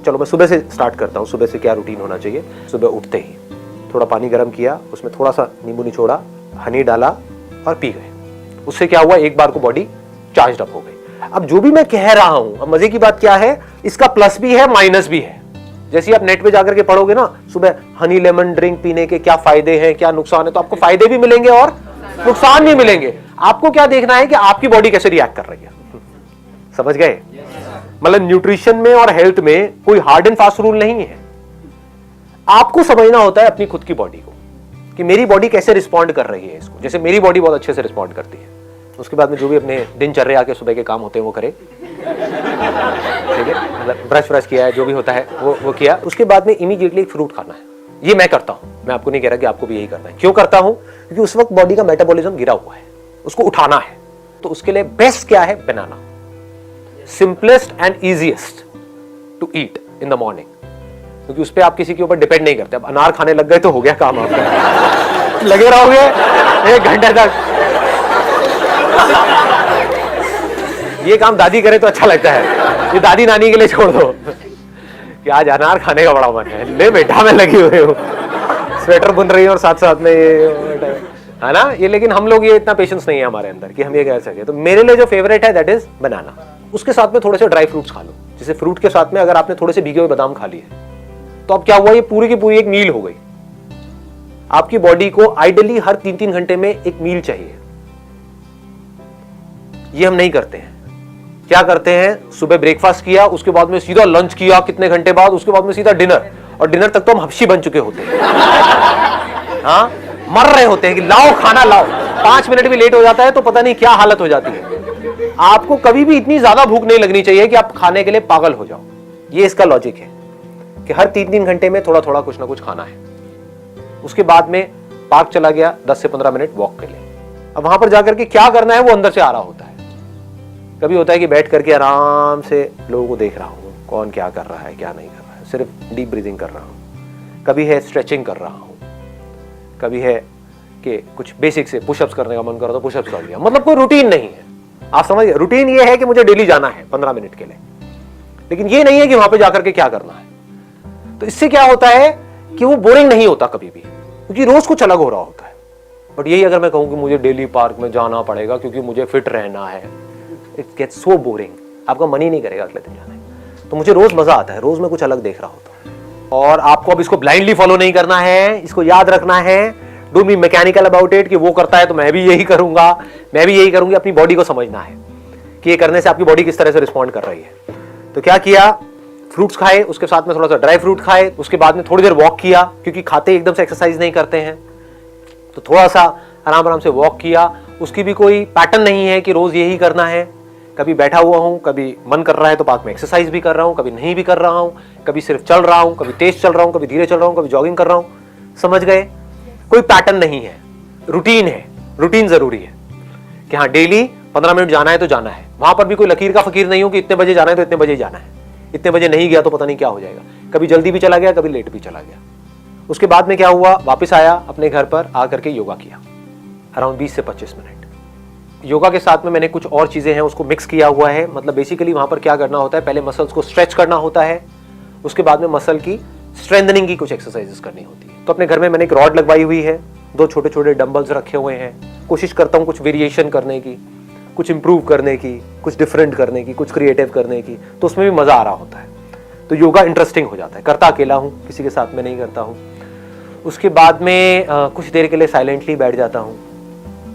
चलो मैं सुबह से स्टार्ट करता हूँ। सुबह से क्या रूटीन होना चाहिए? सुबह उठते ही थोड़ा पानी गर्म किया, उसमें थोड़ा सा नींबू निचोड़ा, हनी डाला और पी गए। उससे क्या हुआ, एक बार को बॉडी चार्ज अप हो गई। अब जो भी मैं कह रहा हूं, अब मजे की बात क्या है, इसका प्लस भी है माइनस भी है। जैसे आप नेट पे जाकर के पढ़ोगे ना, सुबह हनी लेमन ड्रिंक पीने के क्या फायदे हैं, क्या नुकसान है, तो आपको फायदे भी मिलेंगे और नुकसान भी मिलेंगे। आपको क्या देखना है कि आपकी बॉडी कैसे रिएक्ट कर रही है। समझ गए? मतलब न्यूट्रिशन में और हेल्थ में कोई हार्ड एंड फास्ट रूल नहीं है। आपको समझना होता है अपनी खुद की बॉडी को कि मेरी बॉडी कैसे रिस्पॉन्ड कर रही है इसको। जैसे मेरी बॉडी बहुत अच्छे से रिस्पॉन्ड करती है, उसके बाद में जो भी अपने दिनचर्या के सुबह के काम होते हैं वो करे, ठीक है, मतलब ब्रश व्रश किया है, जो भी होता है वो किया। उसके बाद में इमीडिएटली एक फ्रूट खाना है। ये मैं करता हूं, मैं आपको नहीं कह रहा कि आपको भी यही करना है। क्यों करता हूं? क्योंकि उस वक्त बॉडी का मेटाबॉलिज्म गिरा हुआ है, उसको उठाना है। तो उसके लिए बेस्ट क्या है? Banana. Simplest and easiest to eat in the morning, क्योंकि उस पर आप किसी के ऊपर डिपेंड नहीं करते। अब अनार खाने लग गए तो हो गया काम आपका। लगे रहोगे 1 घंटे तक, ये काम दादी करे तो अच्छा लगता है। ये दादी नानी के लिए छोड़ दो कि आज अनार खाने का बड़ा मन है, ले बेटा मैं लगी हुई हूँ, स्वेटर बुन रही हूँ और साथ साथ में ये है ना ये। लेकिन हम लोग ये इतना पेशेंस नहीं है हमारे अंदर कि हम ये कह सके। तो मेरे लिए जो फेवरेट है दैट इज बनाना। उसके साथ में थोड़े से ड्राई फ्रूट्स खा लो। जैसे फ्रूट के साथ में अगर आपने थोड़े से भीगे हुए बादाम खा लिए तो अब क्या हुआ, ये पूरी की पूरी एक मील हो गई। आपकी बॉडी को आइडियली हर 3-3 घंटे में एक मील चाहिए। ये हम नहीं करते हैं। क्या करते हैं? सुबह ब्रेकफास्ट किया, उसके बाद में सीधा लंच किया कितने घंटे बाद, उसके बाद में सीधा डिनर, और डिनर तक तो हम हफ्शी बन चुके होते हैं। हाँ, मर रहे होते हैं कि लाओ खाना लाओ। 5 मिनट भी लेट हो जाता है तो पता नहीं क्या हालत हो जाती है। आपको कभी भी इतनी ज्यादा भूख नहीं लगनी चाहिए कि आप खाने के लिए पागल हो जाओ। ये इसका लॉजिक है कि हर 3-3 घंटे में थोड़ा थोड़ा कुछ ना कुछ खाना है। उसके बाद में पार्क चला गया 10 से 15 मिनट वॉक के लिए। अब वहां पर जाकर के क्या करना है वो अंदर से आ रहा होता है। कभी होता है कि बैठ करके आराम से लोगों को देख रहा हूं, कौन क्या कर रहा है क्या नहीं कर रहा है, सिर्फ डीप ब्रीदिंग कर रहा हूं। कभी है स्ट्रेचिंग कर रहा हूं, कभी है कि कुछ बेसिक से पुशअप्स करने का मन कर रहा तो पुशअप्स कर लिया। मतलब कोई रूटीन नहीं है। आप समझ गए? रूटीन ये है कि मुझे डेली जाना है 15 मिनट के लिए, लेकिन ये नहीं है कि वहां पे जाकर के क्या करना है। तो इससे क्या होता है कि वो बोरिंग नहीं होता कभी भी, क्योंकि रोज कुछ अलग हो रहा होता है। बट यही अगर मैं कहूं कि मुझे डेली पार्क में जाना पड़ेगा क्योंकि मुझे फिट रहना है, इट गेट्स सो बोरिंग। आपका मन ही नहीं करेगा अगले दिन जाने। तो मुझे रोज मजा आता है, रोज मैं कुछ अलग देख रहा होता हूं। और आपको अब इसको ब्लाइंडली फॉलो नहीं करना है, इसको याद रखना है। Don't be mechanical about it कि वो करता है तो मैं भी यही करूंगा, मैं भी यही करूंगी। अपनी बॉडी को समझना है कि ये करने से आपकी बॉडी किस तरह से रिस्पॉन्ड कर रही है। तो क्या किया? फ्रूट्स खाए, उसके साथ में थोड़ा सा ड्राई फ्रूट खाए, उसके बाद में थोड़ी देर वॉक किया, क्योंकि खाते एकदम से एक्सरसाइज नहीं करते हैं। तो थोड़ा सा आराम आराम से वॉक किया। उसकी भी कोई पैटर्न नहीं है कि रोज यही करना है। कभी बैठा हुआ हूं, कभी मन कर रहा है तो पार्क में एक्सरसाइज भी कर रहा हूं, कभी नहीं भी कर रहा हूं, कभी सिर्फ चल रहा हूं, कभी तेज चल रहा हूं, कभी धीरे चल रहा हूं, कभी जॉगिंग कर रहा हूं। समझ गए? कोई पैटर्न नहीं है, रूटीन है। रूटीन जरूरी है कि हाँ डेली 15 मिनट जाना है तो जाना है। वहां पर भी कोई लकीर का फकीर नहीं हो कि इतने बजे जाना है तो इतने बजे जाना है, इतने बजे नहीं गया तो पता नहीं क्या हो जाएगा। कभी जल्दी भी चला गया, कभी लेट भी चला गया। उसके बाद में क्या हुआ? वापस आया अपने घर पर, आकर के योगा किया अराउंड 20 से 25 मिनट। योगा के साथ में मैंने कुछ और चीजें हैं उसको मिक्स किया हुआ है। मतलब बेसिकली वहां पर क्या करना होता है, पहले मसल्स को स्ट्रेच करना होता है, उसके बाद में मसल की स्ट्रेंथनिंग की कुछ एक्सरसाइजेस करनी होती है। तो अपने घर में मैंने एक रॉड लगवाई हुई है, 2 छोटे छोटे डंबल्स रखे हुए हैं। कोशिश करता हूँ कुछ वेरिएशन करने की, कुछ इंप्रूव करने की, कुछ डिफरेंट करने की, कुछ क्रिएटिव करने की। तो उसमें भी मजा आ रहा होता है। तो योगा इंटरेस्टिंग हो जाता है। करता अकेला हूँ, किसी के साथ में नहीं करता हूँ। उसके बाद में कुछ देर के लिए साइलेंटली बैठ जाता हूँ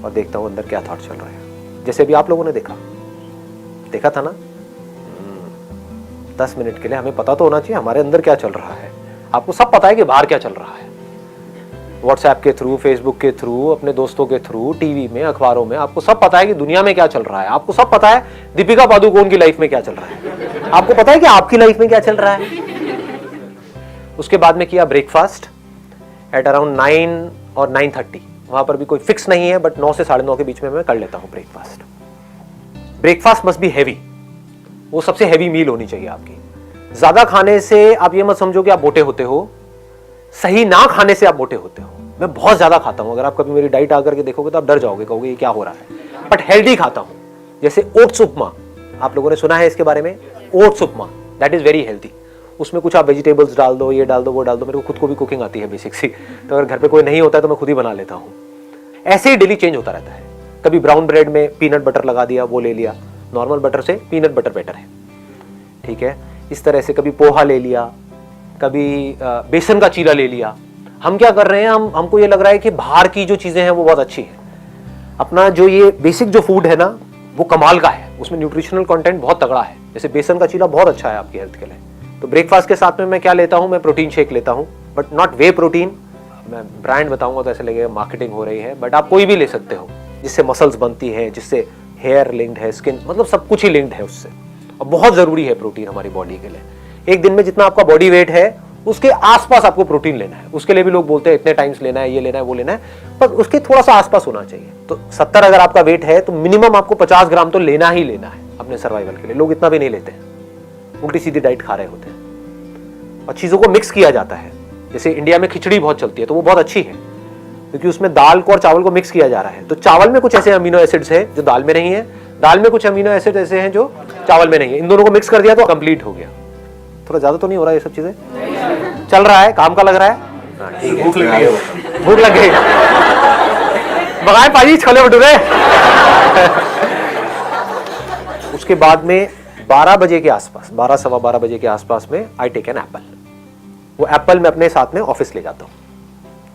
और देखता हूँ अंदर क्या थॉट चल रहा है। जैसे अभी आप लोगों ने देखा था ना, 10 मिनट के लिए हमें पता तो होना चाहिए हमारे अंदर क्या चल रहा है। आपको सब पता है कि बाहर क्या चल रहा है, व्हाट्सएप के थ्रू, फेसबुक के थ्रू, अपने दोस्तों के थ्रू, टीवी में, अखबारों में, आपको सब पता है कि दुनिया में क्या चल रहा है। आपको सब पता है दीपिका पादुकोण की लाइफ में क्या चल रहा है। आपको पता है कि आपकी लाइफ में क्या चल रहा है। उसके बाद में किया ब्रेकफास्ट एट अराउंड 9 और 9:30। वहां पर भी कोई फिक्स नहीं है, बट 9 से 9:30 के बीच में मैं कर लेता हूं breakfast. Breakfast must be heavy, वो सबसे हैवी मील होनी चाहिए आपकी। ज्यादा खाने से आप ये मत समझो कि आप मोटे होते हो, सही ना खाने से आप मोटे होते हो। मैं बहुत ज्यादा खाता हूं, अगर आप कभी मेरी डाइट आकर के देखोगे तो आप डर जाओगे, कहोगे ये क्या हो रहा है। बट हेल्दी खाता हूं, जैसे ओट्स उपमा, आप लोगों ने सुना है इसके बारे में, oats upma, that is very healthy. उसमें कुछ आप वेजिटेबल्स डाल दो, ये डाल दो, वो डाल दो। मेरे को खुद को भी कुकिंग आती है बेसिक सी, तो अगर घर पे कोई नहीं होता है तो मैं खुद ही बना लेता हूँ। ऐसे ही डेली चेंज होता रहता है। कभी ब्राउन ब्रेड में पीनट बटर लगा दिया, वो ले लिया, नॉर्मल बटर से पीनट बटर बेटर है, ठीक है। इस तरह से कभी पोहा ले लिया, कभी बेसन का चीला ले लिया। हम क्या कर रहे हैं, हमको ये लग रहा है कि बाहर की जो चीजें हैं वो बहुत अच्छी है। अपना जो ये बेसिक जो फूड है ना वो कमाल का है, उसमें न्यूट्रिशनल कंटेंट बहुत तगड़ा है। जैसे बेसन का चीला बहुत अच्छा है आपकी हेल्थ के लिए। तो ब्रेकफास्ट के साथ में मैं क्या लेता हूँ, मैं प्रोटीन शेक लेता हूँ, बट नॉट वे प्रोटीन। मैं ब्रांड बताऊंगा तो ऐसे लगेगा मार्केटिंग हो रही है, बट आप कोई भी ले सकते हो जिससे मसल्स बनती है, जिससे हेयर लिंक्ड है, स्किन, मतलब सब कुछ ही लिंक्ड है उससे। और बहुत जरूरी है प्रोटीन हमारी बॉडी के लिए। एक दिन में जितना आपका बॉडी वेट है उसके आसपास आपको प्रोटीन लेना है। उसके लिए भी लोग बोलते हैं इतने टाइम्स लेना है, ये लेना है, वो लेना है, पर उसके थोड़ा सा आसपास होना चाहिए। तो 70 अगर आपका वेट है तो मिनिमम आपको 50 ग्राम तो लेना ही लेना है अपने सर्वाइवल के लिए। लोग इतना भी नहीं लेते हैं, उल्टी सीधी डाइट खा रहे होते हैं। और चीजों को मिक्स किया जाता है। जैसे इंडिया में खिचड़ी बहुत चलती है, तो वो बहुत अच्छी है क्योंकि उसमें दाल को और चावल को मिक्स किया जा रहा है। तो चावल में कुछ ऐसे अमीनो एसिड्स है जो दाल में नहीं है, दाल में कुछ अमीनो एसिड ऐसे हैं जो चावल में नहीं है। इन दोनों को मिक्स कर दिया तो कंप्लीट हो गया। थोड़ा ज्यादा तो नहीं हो रहा है ये सब चीजें? चल रहा है, काम का लग रहा है। ठीक है, भूख लग गई, मंगाए पाजी छोले भटूरे। उसके बाद में 12 बजे के आसपास, 12 सवा 12 बजे के आसपास में आई टेक एन एप्पल। वो एप्पल मैं अपने साथ में ऑफिस ले जाता हूँ।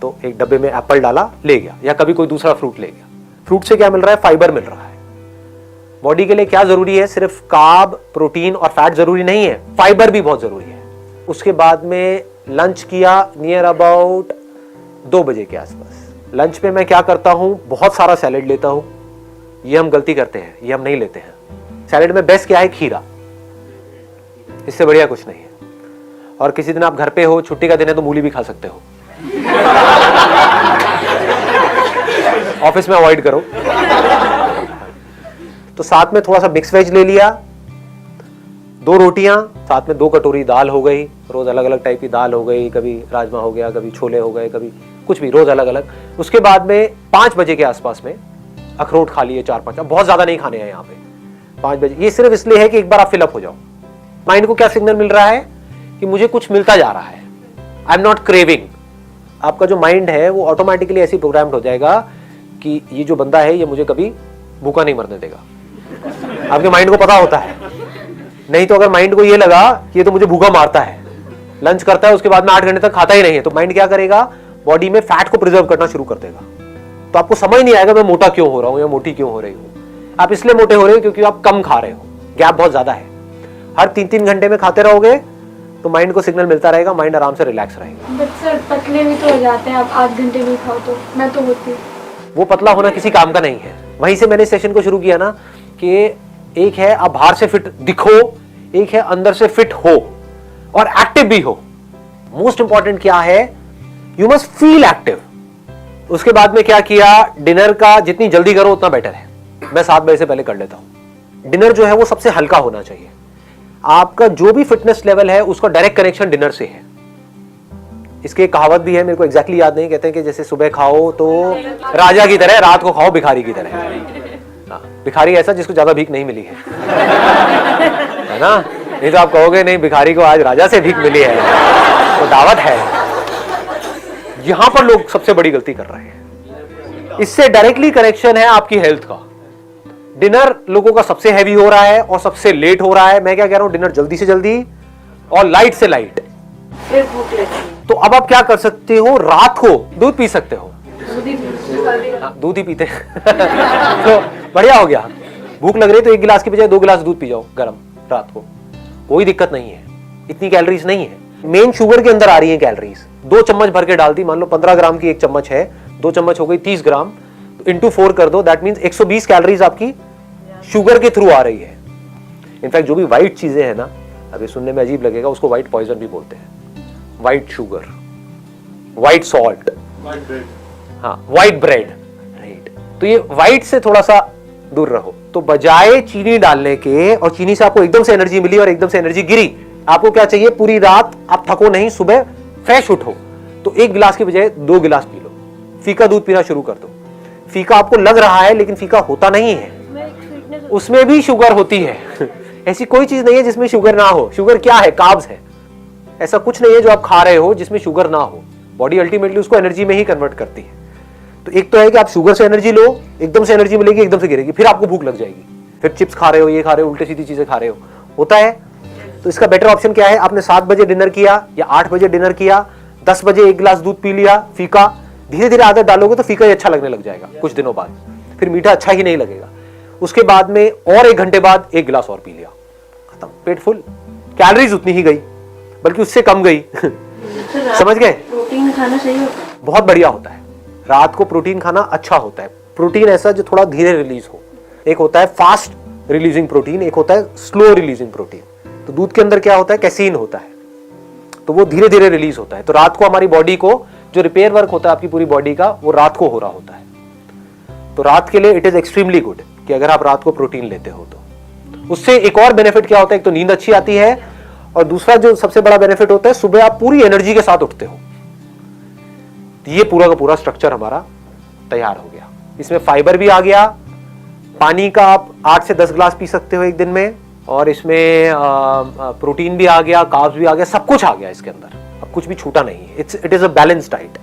तो एक डब्बे में एप्पल डाला, ले गया, या कभी कोई दूसरा फ्रूट ले गया। फ्रूट से क्या मिल रहा है? फाइबर मिल रहा है। बॉडी के लिए क्या जरूरी है? सिर्फ कार्ब, प्रोटीन और फैट जरूरी नहीं है, फाइबर भी बहुत जरूरी है। उसके बाद में लंच किया नियर अबाउट 2 बजे के आसपास। लंच में मैं क्या करता हूं, बहुत सारा सैलेड लेता हूं। ये हम गलती करते हैं, ये हम नहीं लेते हैं। सैलेड में बेस्ट क्या है? खीरा। इससे बढ़िया कुछ नहीं है। और किसी दिन आप घर पे हो, छुट्टी का दिन है, तो मूली भी खा सकते हो। ऑफिस में अवॉइड करो। तो साथ में थोड़ा सा मिक्स वेज ले लिया, 2 रोटियां, साथ में 2 कटोरी दाल हो गई। रोज अलग अलग टाइप की दाल हो गई, कभी राजमा हो गया, कभी छोले हो गए, कभी कुछ भी, रोज अलग अलग। उसके बाद में 5 बजे के आसपास में अखरोट खा लिए 4-5। बहुत ज्यादा नहीं खाने हैं यहाँ पे 5 बजे। ये सिर्फ इसलिए है कि एक बार आप फिलअप हो जाओ। माइंड को क्या सिग्नल मिल रहा है कि मुझे कुछ मिलता जा रहा है, आई एम नॉट क्रेविंग। आपका जो माइंड है वो ऑटोमेटिकली ऐसी प्रोग्राम्ड हो जाएगा कि ये जो बंदा है ये मुझे कभी भूखा नहीं मरने देगा। आपके माइंड को पता होता है। नहीं तो अगर माइंड को ये लगा कि ये तो मुझे भूखा मारता है, लंच करता है उसके बाद में 8 घंटे तक खाता ही नहीं है, तो माइंड क्या करेगा? बॉडी में फैट को प्रिजर्व करना शुरू कर देगा। तो आपको समझ नहीं आएगा मैं मोटा क्यों हो रहा हूं या मोटी क्यों हो रही हूं। आप इसलिए मोटे हो रहे हो क्योंकि आप कम खा रहे हो, गैप बहुत ज्यादा है। हर 3-3 घंटे में खाते रहोगे तो माइंड को सिग्नल मिलता रहेगा, माइंड आराम से रिलैक्स रहेगा। बट सर पतले भी तो हो जाते हैं, आप 8 घंटे नहीं खाओ तो। मैं तो होती हूँ। वो पतला होना किसी काम का नहीं है। वहीं से मैंने सेशन को शुरू किया ना कि एक है आप बाहर से फिट दिखो, एक है अंदर से फिट हो और एक्टिव भी हो। मोस्ट इंपॉर्टेंट क्या है? You must feel active. उसके बाद में क्या किया? डिनर का जितनी जल्दी करो उतना बेटर है। मैं 7 बजे से पहले कर लेता हूं। डिनर जो है वो सबसे हल्का होना चाहिए। आपका जो भी फिटनेस लेवल है उसका डायरेक्ट कनेक्शन डिनर से है। इसकी एक कहावत भी है, मेरे को एग्जैक्टली याद नहीं, कहते हैं कि जैसे सुबह खाओ तो राजा की तरह, रात को खाओ भिखारी की तरह। भिखारी ऐसा जिसको ज्यादा भीख नहीं मिली है ना? नहीं तो आप कहोगे नहीं भिखारी को आज राजा से भीख मिली है, तो दावत है। यहां पर लोग सबसे बड़ी गलती कर रहे हैं। इससे डायरेक्टली कनेक्शन है आपकी हेल्थ का। डिनर लोगों का सबसे हैवी हो रहा है और सबसे लेट हो रहा है। मैं क्या कह रहा हूं, डिनर जल्दी से जल्दी और लाइट से लाइट। फिर भूख लगती है। तो अब आप क्या कर सकते हो? रात को दूध पी सकते हो। दूध ही पीते तो बढ़िया हो गया। भूख लग रही है तो 1 गिलास की बजाय 2 गिलास दूध पी जाओ गरम रात को, कोई दिक्कत नहीं है। इतनी कैलोरीज नहीं है। मेन शुगर के अंदर आ रही है कैलोरीज। 2 चम्मच भर के डाल दी, मान लो 15 ग्राम की 1 चम्मच है, 2 चम्मच हो गई 30 ग्राम, तो इंटू 4 कर दो, दैट मीन्स 120 कैलोरीज आपकी शुगर के थ्रू आ रही है। इनफैक्ट जो भी व्हाइट चीजें हैं ना, अभी सुनने में अजीब लगेगा, उसको व्हाइट पॉइजन भी बोलते हैं। व्हाइट शुगर, व्हाइट सॉल्ट, हाँ व्हाइट ब्रेड, राइट। तो ये व्हाइट से थोड़ा सा दूर रहो। तो बजाय चीनी डालने के, और चीनी से आपको एकदम से एनर्जी मिली और एकदम से एनर्जी गिरी, आपको क्या चाहिए? पूरी रात आप थको नहीं, सुबह फ्रेश उठो। तो 1 गिलास की बजाय 2 गिलास पी लो। फीका दूध पीना शुरू कर दो। फीका आपको लग रहा है लेकिन फीका होता नहीं है, उसमें भी शुगर होती है। ऐसी कोई चीज नहीं है जिसमें शुगर ना हो। शुगर क्या है? कार्ब्स है। ऐसा कुछ नहीं है जो आप खा रहे हो जिसमें शुगर ना हो। बॉडी अल्टीमेटली उसको एनर्जी में ही कन्वर्ट करती है। तो एक तो है कि आप शुगर से एनर्जी लो, एकदम से एनर्जी मिलेगी, एकदम से गिरेगी, फिर आपको भूख लग जाएगी, फिर चिप्स खा रहे हो, ये खा रहे हो, उल्टे सीधी चीजें खा रहे हो, होता है। तो इसका बेटर ऑप्शन क्या है, आपने 7 बजे डिनर किया या 8 बजे डिनर किया, 10 बजे 1 गिलास दूध पी लिया, फीका, धीरे धीरे आदत डालोगे तो फीका ही अच्छा लगने लग जाएगा कुछ दिनों बाद, फिर मीठा अच्छा ही नहीं लगेगा। उसके बाद में और 1 घंटे बाद 1 गिलास और पी लिया, खत्म, पेट फुल, कैलोरीज उतनी ही गई, बल्कि उससे कम गई। समझ गए? प्रोटीन खाना सही होता है? बहुत बढ़िया होता है, रात को प्रोटीन खाना अच्छा होता है। प्रोटीन ऐसा जो थोड़ा धीरे रिलीज हो, एक होता है फास्ट रिलीजिंग प्रोटीन, एक होता है स्लो रिलीजिंग प्रोटीन। तो दूध के अंदर क्या होता है, कैसीन होता है, तो वो धीरे धीरे रिलीज होता है। तो रात को हमारी बॉडी को जो रिपेयर वर्क होता है आपकी पूरी बॉडी का, वो रात को हो रहा होता है। तो रात के लिए इट इज एक्सट्रीमली गुड कि अगर आप रात को प्रोटीन लेते हो तो उससे एक और बेनिफिट क्या होता है, एक तो नींद अच्छी आती है, और दूसरा जो सबसे बड़ा बेनिफिट होता है, सुबह आप पूरी एनर्जी के साथ उठते हो। ये पूरा का पूरा स्ट्रक्चर हमारा तैयार हो गया। इसमें फाइबर भी आ गया, पानी का आप 8 से 10 गिलास पी सकते हो एक दिन में, और इसमें प्रोटीन भी आ गया, कार्ब्स भी आ गया, सब कुछ आ गया इसके अंदर, अब कुछ भी छूटा नहीं है। It is a balanced diet.